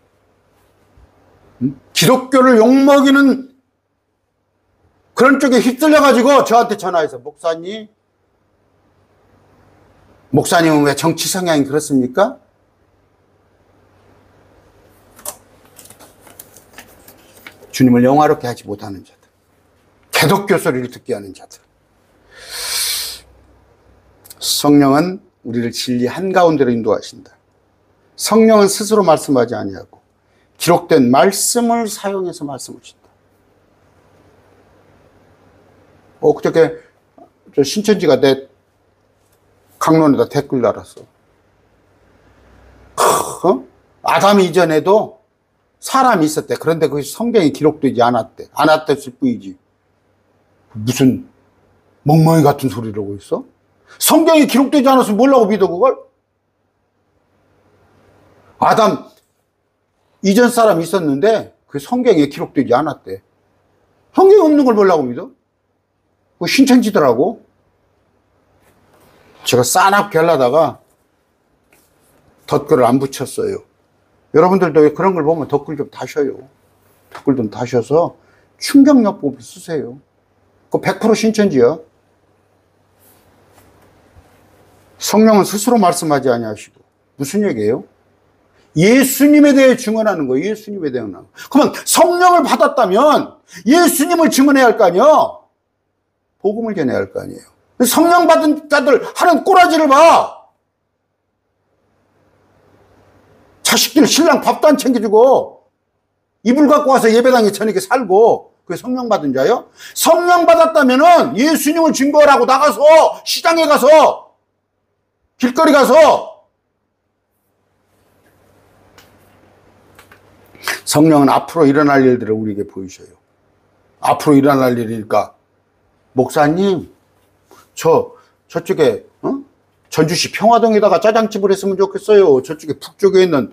기독교를 욕먹이는 그런 쪽에 휩쓸려 가지고 저한테 전화해서 목사님은 왜 정치 성향이 그렇습니까? 주님을 영화롭게 하지 못하는 자들, 개독교 소리를 듣게 하는 자들. 성령은 우리를 진리 한가운데로 인도하신다. 성령은 스스로 말씀하지 아니하고 기록된 말씀을 사용해서 말씀하신다. 그저께 저 신천지가 내 강론에다 댓글 달았어. 아담 이전에도 사람이 있었대. 그런데 그것이 성경에 기록되지 않았대. 않았댔을 뿐이지. 무슨 멍멍이 같은 소리를 하고 있어? 성경에 기록되지 않았으면 뭐라고 믿어 그걸? 아담 이전 사람이 있었는데 그 성경에 기록되지 않았대. 성경에 없는 걸 뭐라고 믿어? 그 신천지더라고. 제가 싸납게 하려다가 덧글을 안 붙였어요. 여러분들도 그런 걸 보면 덧글 좀 다셔요. 덧글 좀 다셔서 충격요법을 쓰세요. 그거 100% 신천지야. 성령은 스스로 말씀하지 아니하시고 무슨 얘기예요? 예수님에 대해 증언하는 거예요. 예수님에 대해 증언하는 거예요. 그러면 성령을 받았다면 예수님을 증언해야 할 거 아니에요? 복음을 전해야 할 거 아니에요. 성령 받은 자들 하는 꼬라지를 봐. 자식들 신랑 밥도 안 챙겨주고 이불 갖고 와서 예배당에 저녁에 살고, 그게 성령 받은 자요? 성령 받았다면은 예수님을 증거하라고 나가서, 시장에 가서, 길거리 가서. 성령은 앞으로 일어날 일들을 우리에게 보이셔요. 앞으로 일어날 일이니까, 목사님, 저쪽에 전주시 평화동에다가 짜장집을 했으면 좋겠어요. 저쪽에 북쪽에 있는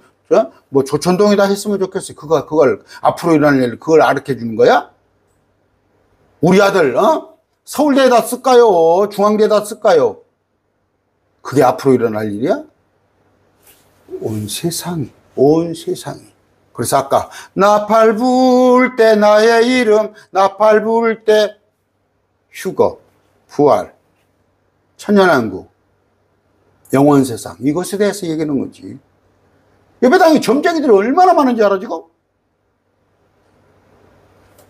뭐 조천동에다 했으면 좋겠어요. 그걸 앞으로 일어날 일, 그걸 가르쳐 주는 거야? 우리 아들 서울대에다 쓸까요? 중앙대에다 쓸까요? 그게 앞으로 일어날 일이야? 온 세상이. 그래서 아까 나팔 불 때 나의 이름, 나팔 불 때 휴거, 부활, 천년왕국, 영원 세상, 이것에 대해서 얘기하는 거지. 예배당에 점쟁이들이 얼마나 많은지 알아, 지금?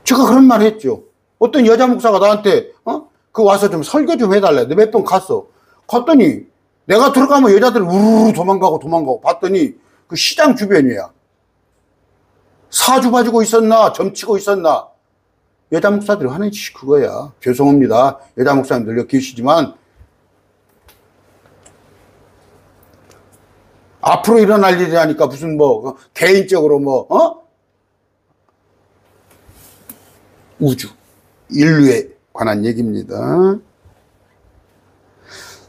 제가 그런 말 했죠. 어떤 여자 목사가 나한테 그 와서 좀 설교 좀 해달래. 내가 몇 번 갔더니 내가 들어가면 여자들이 우르르 도망가고 봤더니 그 시장 주변이야. 사주 봐주고 있었나, 점치고 있었나. 여자 목사들이 하는 짓이 그거야. 죄송합니다, 여자 목사님들 여기 계시지만, 앞으로 일어날 일이라니까 무슨 뭐 개인적으로 우주, 인류에 관한 얘기입니다.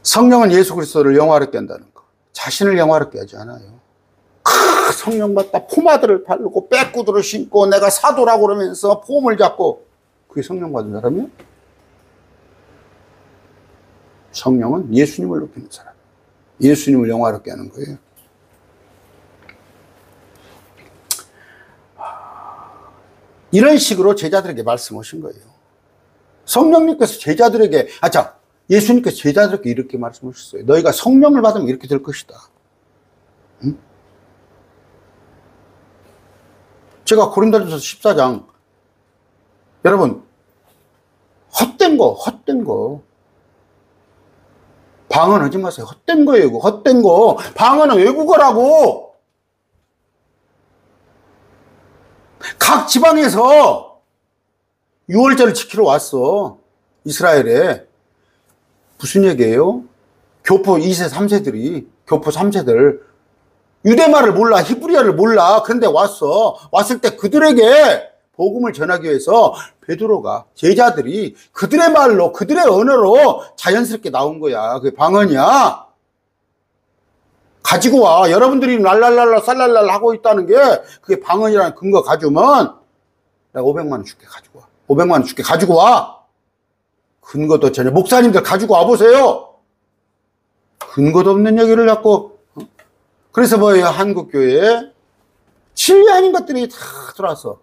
성령은 예수 그리스도를 영화롭게 한다는 거. 자신을 영화롭게 하지 않아요. 성령 받다 포마드를 바르고 빼꾸드를 신고 내가 사도라고 그러면서 폼을 잡고, 그게 성령 받은 사람이요? 성령은 예수님을 높이는 사람, 예수님을 영화롭게 하는 거예요. 이런 식으로 제자들에게 말씀하신 거예요. 성령님께서 제자들에게, 예수님께서 제자들에게 이렇게 말씀하셨어요. 너희가 성령을 받으면 이렇게 될 것이다. 응? 제가 고린도전서 14장, 여러분, 헛된 거. 방언하지 마세요. 헛된 거예요. 헛된 거. 방언은 외국어라고. 각 지방에서 6월절을 지키러 왔어. 이스라엘에. 무슨 얘기예요? 교포 2세, 3세들이, 교포 3세들. 유대말을 몰라, 히브리어를 몰라. 그런데 왔을 때 그들에게 복음을 전하기 위해서 베드로가, 제자들이 그들의 말로, 그들의 언어로 자연스럽게 나온 거야. 그게 방언이야. 가지고 와. 여러분들이 랄랄랄라 쌀랄랄 하고 있다는 게 그게 방언이라는 근거 가져오면 내가 500만 원 줄게. 가지고 와. 500만 원 줄게. 가지고 와. 근거도 전혀. 목사님들 가지고 와보세요. 근거도 없는 얘기를 자꾸. 그래서 뭐예요? 한국교회에 진리 아닌 것들이 다 들어왔어.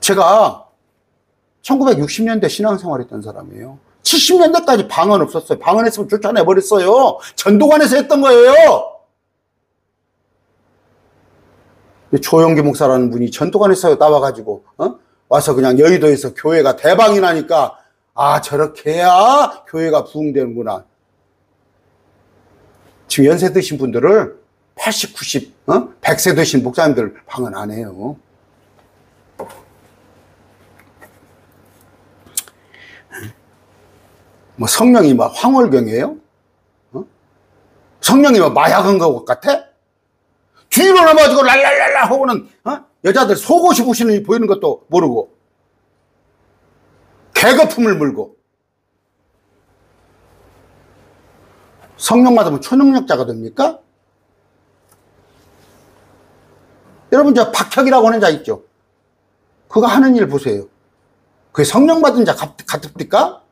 제가 1960년대 신앙생활 했던 사람이에요. 70년대까지 방언 없었어요. 방언했으면 쫓아내버렸어요. 전도관에서 했던 거예요. 조영기 목사라는 분이 전도관에서 나와가지고 와서 그냥 여의도에서 교회가 대박이 나니까 저렇게 해야 교회가 부흥되는구나. 지금 연세 드신 분들을 80, 90, 100세 되신 목사님들 방언 안 해요. 뭐 성령이 막 황홀경이에요? 성령이 막 마약한 것 같아? 뒤로 넘어지고 랄랄랄라 하고는 여자들 속옷이 보이는 것도 모르고 개거품을 물고. 성령 받으면 초능력자가 됩니까? 여러분, 저 박혁이라고 하는 자 있죠? 그거 하는 일 보세요. 그게 성령 받은 자 같습니까?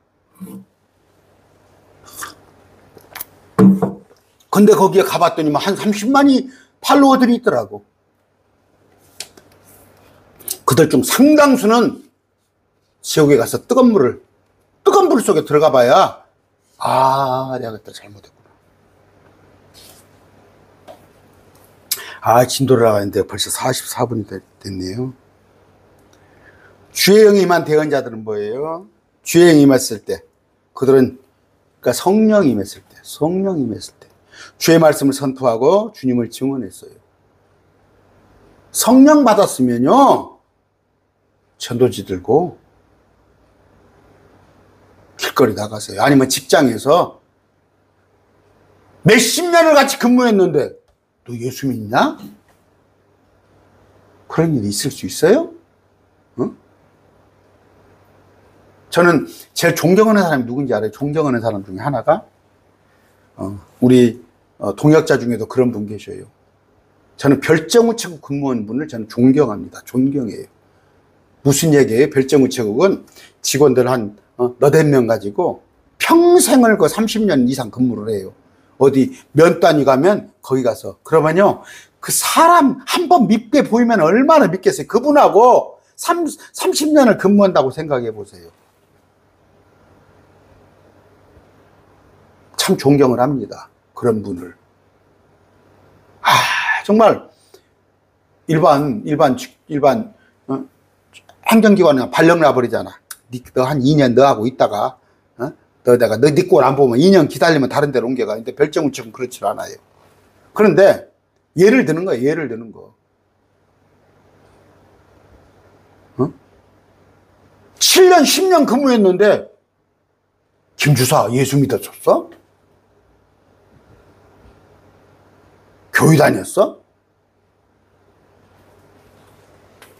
근데 거기에 가봤더니 한 30만이 팔로워들이 있더라고. 그들 중 상당수는 지옥에 가서 뜨거운 불 속에 들어가 봐야 내가 그때 잘못했구나. 진도를 나가는데 벌써 44분이 됐네요. 주의 영이 임한 대언자들은 뭐예요? 주의 영이 임했을 때, 그들은, 그러니까 성령이 임했을 때, 성령이 임했을 때, 주의 말씀을 선포하고 주님을 증언했어요. 성령 받았으면요, 전도지 들고 길거리 나가세요. 아니면 직장에서 몇십 년을 같이 근무했는데, 너 예수 믿냐? 그런 일이 있을 수 있어요? 응? 저는 제일 존경하는 사람이 누군지 알아요? 존경하는 사람 중에 하나가, 우리 동역자 중에도 그런 분 계셔요. 저는 별정우체국 근무한 분을 저는 존경합니다. 존경해요. 무슨 얘기예요? 별정우체국은 직원들 한 너댓 명 가지고 평생을 그 30년 이상 근무를 해요. 어디 면단위 가면 거기 가서. 그러면요, 그 사람 한 번 믿게 보이면 얼마나 믿겠어요. 그분하고 30년을 근무한다고 생각해 보세요. 참 존경을 합니다. 그런 분을. 정말 일반 행정기관에 발령 나버리잖아. 너 한 2년 너 하고 있다가 너 네 꼴 안 보면 2년 기다리면 다른 데로 옮겨가. 근데 별정우체국은 그렇지 않아요. 그런데 예를 드는 거예요. 예를 드는 거. 7년 10년 근무했는데 김 주사 예수 믿었었어? 교회 다녔어?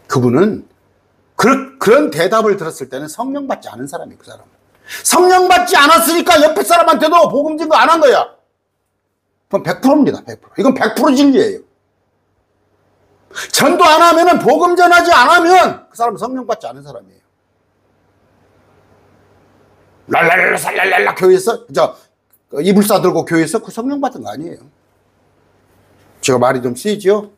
그분은 그런 대답을 들었을 때는 성령 받지 않은 사람이에요. 그 사람은 성령 받지 않았으니까 옆에 사람한테도 복음 증거 안 한 거야. 그건 100%입니다. 100%. 이건 100% 진리예요. 전도 안 하면은, 복음 전하지 안 하면 그 사람은 성령 받지 않은 사람이에요. 랄랄랄라 살랄랄라 교회에서 이불사 들고 교회에서 그 성령 받은 거 아니에요. 제가 말이 좀 세죠?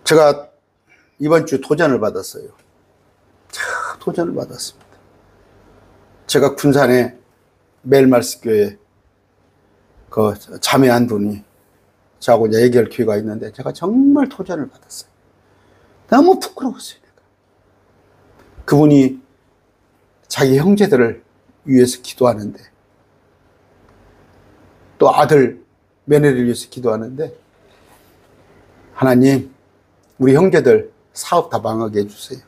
제가 이번 주 도전을 받았어요. 도전을 받았습니다. 제가 군산에 매일말씀교회 그 자매 한 분이 저하고 이제 얘기할 기회가 있는데, 제가 정말 도전을 받았어요. 너무 부끄러웠어요. 내가. 그분이 자기 형제들을 위해서 기도하는데, 또 아들 며느리를 위해서 기도하는데, 하나님 우리 형제들 사업 다 망하게 해주세요.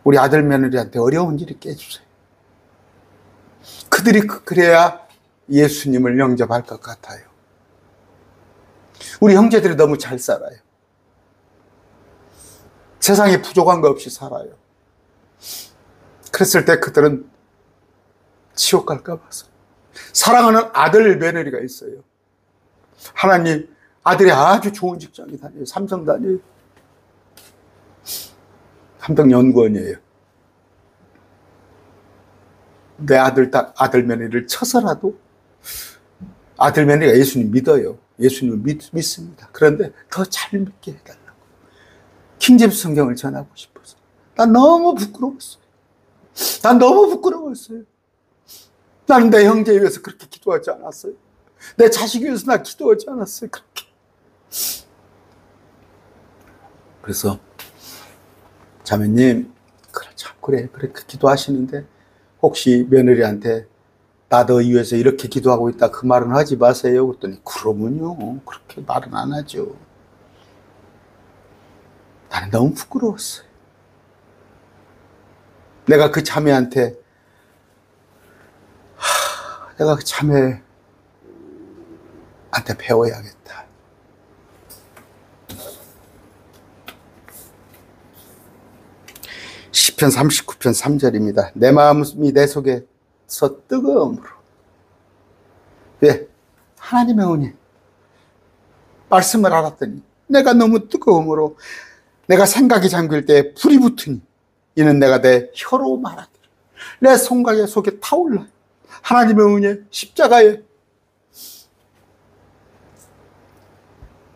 우리 아들 며느리한테 어려운 일이 있게 해주세요. 그들이 그래야 예수님을 영접할 것 같아요. 우리 형제들이 너무 잘 살아요. 세상에 부족한 거 없이 살아요. 그랬을 때 그들은 지옥 갈까 봐서. 사랑하는 아들 며느리가 있어요. 하나님, 아들이 아주 좋은 직장에 다녀요. 삼성 다녀요. 삼성연구원이에요. 내 아들 며느리를 쳐서라도, 아들 며느리가 예수님 믿어요. 예수님을 믿습니다. 그런데 더 잘 믿게 해달라고. 킹제임스 성경을 전하고 싶어서. 난 너무 부끄러웠어요. 나는 내 형제 위해서 그렇게 기도하지 않았어요. 내 자식 위해서 나 기도하지 않았어요. 그렇게. 그래서 자매님, 그래 그렇게 기도하시는데 혹시 며느리한테 나 너 위해서 이렇게 기도하고 있다 그 말은 하지 마세요. 그랬더니 그러면요, 그렇게 말은 안 하죠. 나는 너무 부끄러웠어요. 내가 그 자매한테 내가 그 자매한테 배워야겠다. 시편 39편 3절입니다. 내 마음이 내 속에서 뜨거움으로. 왜? 하나님의 은혜. 말씀을 알았더니 내가 너무 뜨거움으로 내가 생각이 잠길 때 불이 붙으니 이는 내가 내 혀로 말하기를 내 손가락 속에 타올라요. 하나님의 은혜, 십자가에.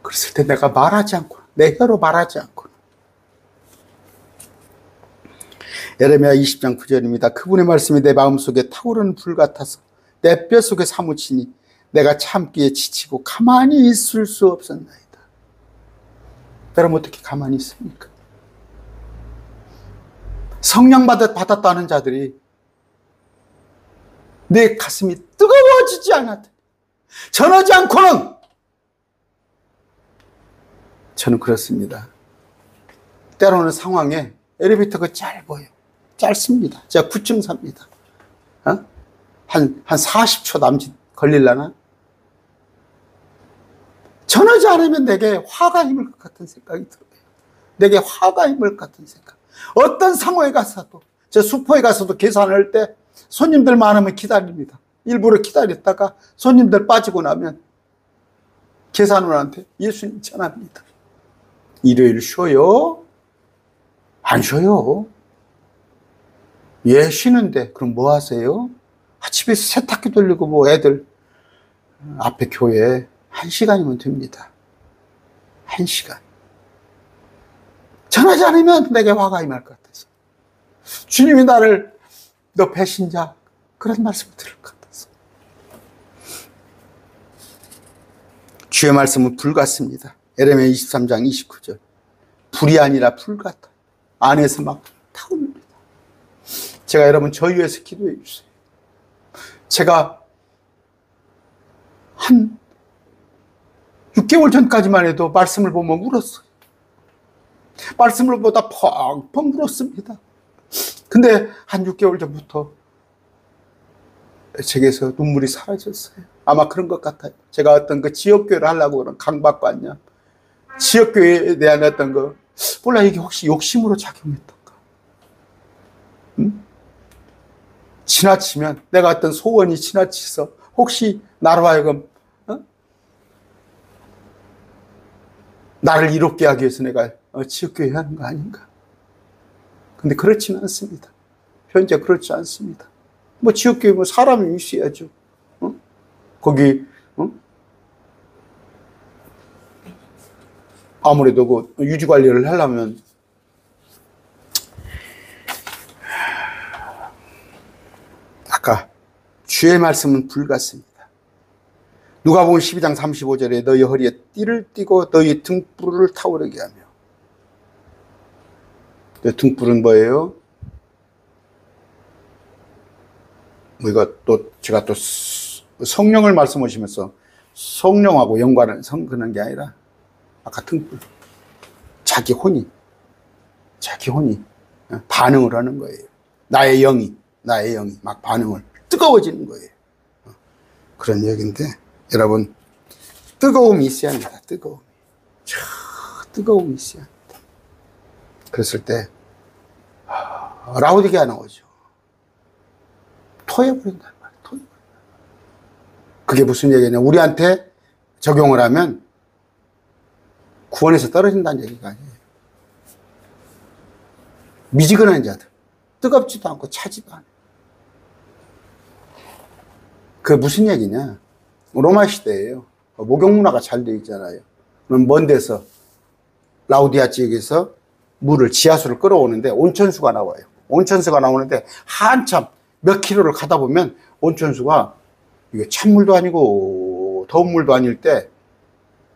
그랬을 때 내가 말하지 않고, 내 혀로 말하지 않고. 예레미야 20장 9절입니다. 그분의 말씀이 내 마음속에 타오르는 불 같아서 내 뼛속에 사무치니 내가 참기에 지치고 가만히 있을 수 없었나이다. 여러분 어떻게 가만히 있습니까? 성령 받았다는 자들이 내 가슴이 뜨거워지지 않았다. 전하지 않고는. 저는 그렇습니다. 때로는 상황에 엘리베이터가 짧아요. 짧습니다. 제가 9층 삽니다. 한 40초 남짓 걸리려나? 전하지 않으면 내게 화가 힘을 것 같은 생각이 들어요. 내게 화가 힘을 것 같은 생각. 어떤 상황에 가서도, 저 슈퍼에 가서도 계산할 때 손님들 많으면 기다립니다. 일부러 기다렸다가 손님들 빠지고 나면 계산원한테 예수님 전합니다. 일요일 쉬어요? 안 쉬어요. 예, 쉬는데 그럼 뭐 하세요? 집에서 세탁기 돌리고 뭐 애들 앞에 교회 1시간이면 됩니다. 1시간. 전하지 않으면 내게 화가 임할 것 같아서. 주님이 나를 너 배신자 그런 말씀을 들을 것 같아서. 주의 말씀은 불 같습니다. 에레미야 23장 29절. 불이 아니라 불 같아. 안에서 막 타오릅니다. 제가 여러분 저 위해서 기도해 주세요. 제가 한 6개월 전까지만 해도 말씀을 보면 울었어요. 말씀을 보다 펑펑 울었습니다. 근데 한 6개월 전부터 제게서 눈물이 사라졌어요. 아마 그런 것 같아요. 제가 어떤 그 지역교회를 하려고 그런 강박관념, 지역교회에 대한 어떤 거, 몰라 이게 혹시 욕심으로 작용했던가? 응? 지나치면 내가 어떤 소원이 지나치서 혹시 나로 하여금 나를 이롭게 하기 위해서 내가 지역교회 하는 거 아닌가? 근데 그렇지는 않습니다. 현재 그렇지 않습니다. 뭐 지역교회 뭐 사람이 있어야죠. 거기 아무래도 그 유지 관리를 하려면 아까 주의 말씀은 불 같습니다. 누가복음 12장 35절에 너희 허리에 띠를 띠고 너희 등불을 타오르게 하며. 등불은 뭐예요? 우리가 또 제가 또 성령을 말씀하시면서 성령하고 연관을 성근한 게 아니라 아까 등불, 자기 혼이 반응을 하는 거예요. 나의 영이 막 반응을 뜨거워지는 거예요. 그런 얘기인데 여러분 뜨거움이 있어야 합니다. 뜨거움이 있어야 합니다. 그랬을 때 라우디게아 나오죠. 토해버린단 말이에요. 그게 무슨 얘기냐? 우리한테 적용을 하면 구원에서 떨어진다는 얘기가 아니에요. 미지근한 자들, 뜨겁지도 않고 차지도 않아요. 그 무슨 얘기냐? 로마 시대예요. 목욕 문화가 잘 되어 있잖아요. 그럼 먼 데서 라우디아 지역에서 물을 지하수를 끌어오는데 온천수가 나와요. 온천수가 나오는데 한참 몇 킬로를 가다 보면 온천수가 이게 찬물도 아니고 더운 물도 아닐 때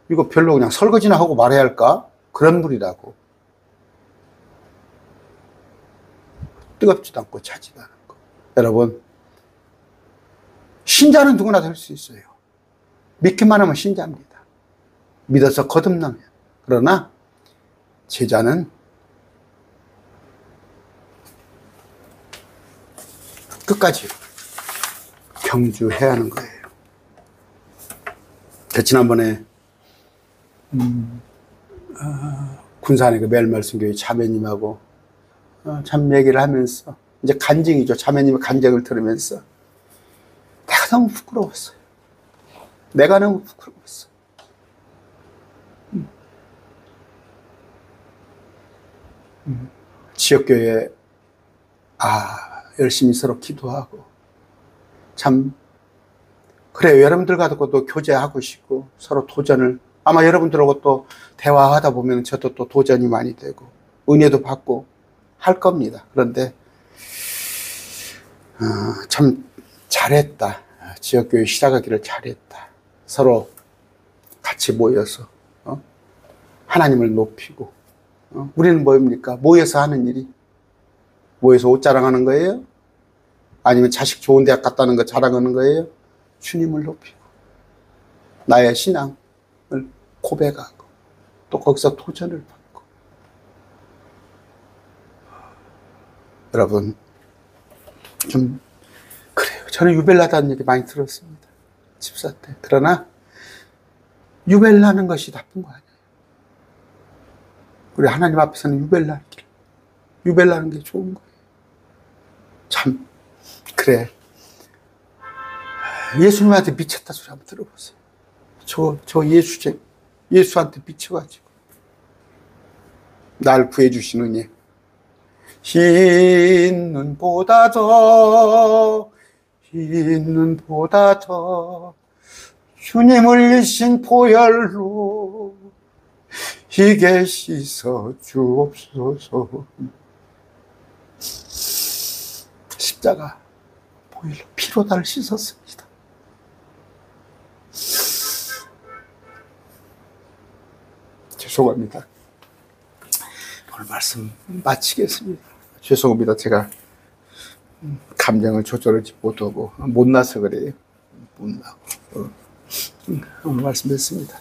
이거 별로 그냥 설거지나 하고 말해야 할까? 그런 물이라고. 뜨겁지도 않고 차지도 않은 거. 여러분, 신자는 누구나 될 수 있어요. 믿기만 하면 신자입니다. 믿어서 거듭나면. 그러나 제자는 끝까지 경주해야 하는 거예요. 지난번에 군산의 그 매일말씀교회 자매님하고 참 얘기를 하면서 이제 간증이죠. 자매님의 간증을 들으면서 내가 너무 부끄러웠어요. 내가 너무 부끄러웠어. 지역교회 열심히 서로 기도하고 참 그래요. 여러분들과도 또 교제하고 싶고 서로 도전을 아마 여러분들하고 또 대화하다 보면 저도 또 도전이 많이 되고 은혜도 받고 할 겁니다. 그런데 참 잘했다. 지역교회 시작하기를 잘했다. 서로 같이 모여서 하나님을 높이고 우리는 뭐입니까? 모여서 하는 일이 뭐해서 옷 자랑하는 거예요? 아니면 자식 좋은 대학 갔다는 거 자랑하는 거예요? 주님을 높이고 나의 신앙을 고백하고 또 거기서 도전을 받고. 여러분 좀 그래요. 저는 유별나다는 얘기 많이 들었습니다, 집사 때. 그러나 유별나는 것이 나쁜 거 아니에요. 우리 하나님 앞에서는 유별나는 게 좋은 거예요. 참 그래, 예수님한테 미쳤다 소리 한번 들어보세요. 저 예수한테 미쳐가지고 날 구해주시는 예. 흰 눈보다 더 주님 흘리신 보혈로 희게 씻어 주옵소서. 십자가 보혈로 피로 나를 씻었습니다. 죄송합니다. 오늘 말씀 마치겠습니다. 죄송합니다. 제가 감정을 조절하지 못하고 못나서 그래요. 못나고 오늘 말씀 했습니다.